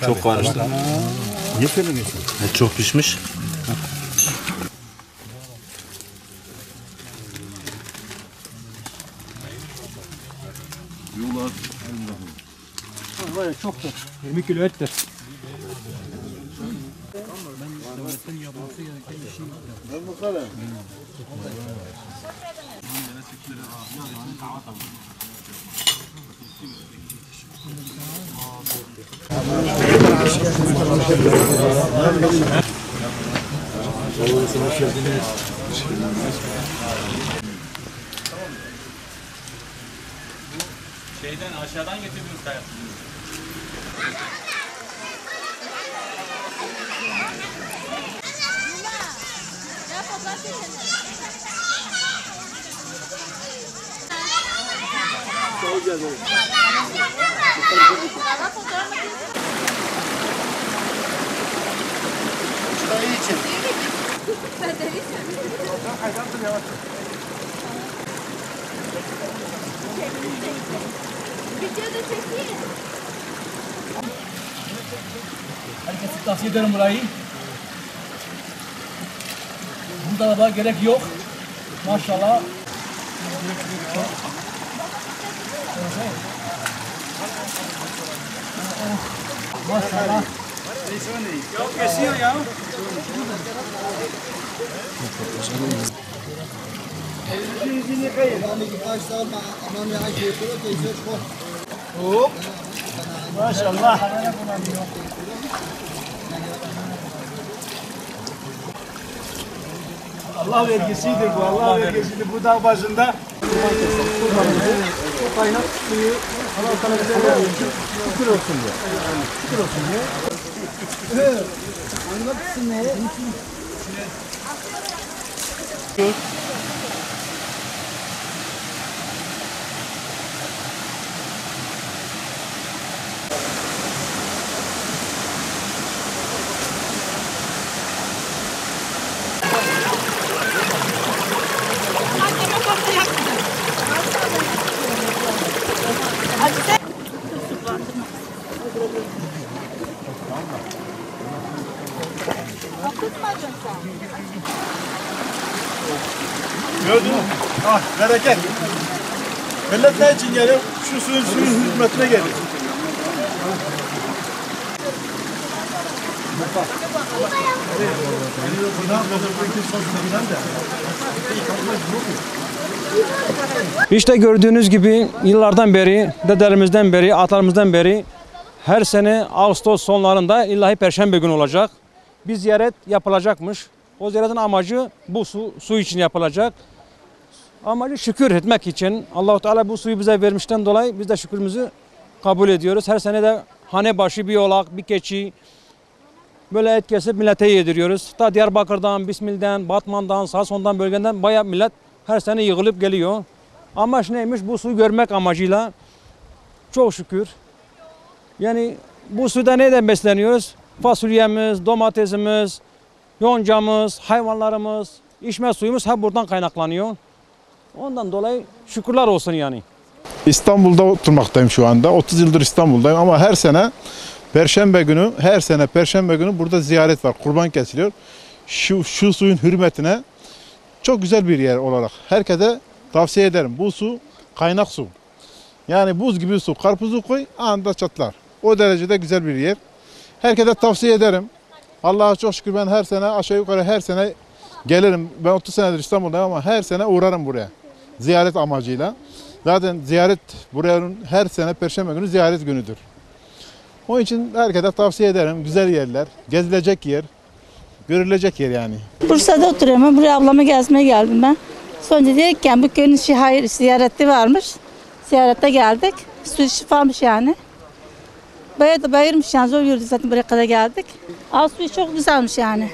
Çok karıştı. Niye söylemiyorsun? Çok pişmiş. Var ya çoktur. 20 kilo ettir. Şeyden aşağıdan getiriyoruz kaya. Herkese tavsiye ederim burayı. Bu tarafa gerek yok. Maşallah. Maşallah. Yok kesiyor ya. Hop. Maşallah. Allah vergisidir bu. Allah vergisidir. Bu dağ başında. O kaynak suyu Allah sana bize ne olsun? Şükür olsun diye. Şükür olsun diye. Anlatsın ne? Gördün mü? Ah bereket. Millet ne için geliyor? Şu suyun hizmetine geliyor. İşte gördüğünüz gibi yıllardan beri, dedelerimizden beri, atalarımızdan beri her sene Ağustos sonlarında ilahi Perşembe günü olacak. Bir ziyaret yapılacakmış. O ziyaretin amacı bu su için yapılacak. Amacı şükür etmek için. Allah-u Teala bu suyu bize vermişten dolayı biz de şükrümüzü kabul ediyoruz. Her sene de hane başı bir oğlak, bir keçi böyle et kesip millete yediriyoruz. Ta Diyarbakır'dan, Bismil'den, Batman'dan, Sason'dan bölgeden bayağı millet her sene yığılıp geliyor. Amaç neymiş? Bu suyu görmek amacıyla. Çok şükür. Yani bu suda neden besleniyoruz? Fasulyemiz, domatesimiz, yoncamız, hayvanlarımız, içme suyumuz hep buradan kaynaklanıyor. Ondan dolayı şükürler olsun yani. İstanbul'da oturmaktayım şu anda. 30 yıldır İstanbul'dayım ama her sene Perşembe günü burada ziyaret var. Kurban kesiliyor. Şu suyun hürmetine çok güzel bir yer olarak herkese tavsiye ederim. Bu su kaynak su. Yani buz gibi su. Karpuzu koy anında çatlar. O derecede güzel bir yer. Herkese tavsiye ederim. Allah'a çok şükür ben her sene aşağı yukarı her sene gelirim. Ben 30 senedir İstanbul'dayım ama her sene uğrarım buraya. Ziyaret amacıyla. Zaten ziyaret buranın her sene Perşembe günü ziyaret günüdür. Onun için herkese tavsiye ederim. Güzel yerler, gezilecek yer, görülecek yer yani. Bursa'da oturuyorum. Ben buraya ablamı gezmeye geldim ben. Sonra dedik bu köyün hayır ziyareti varmış. Ziyarete geldik. Su şifamış yani. Bayağı da bayırmış yani zor yürüdük zaten buraya kadar geldik. Suyu çok güzelmiş yani.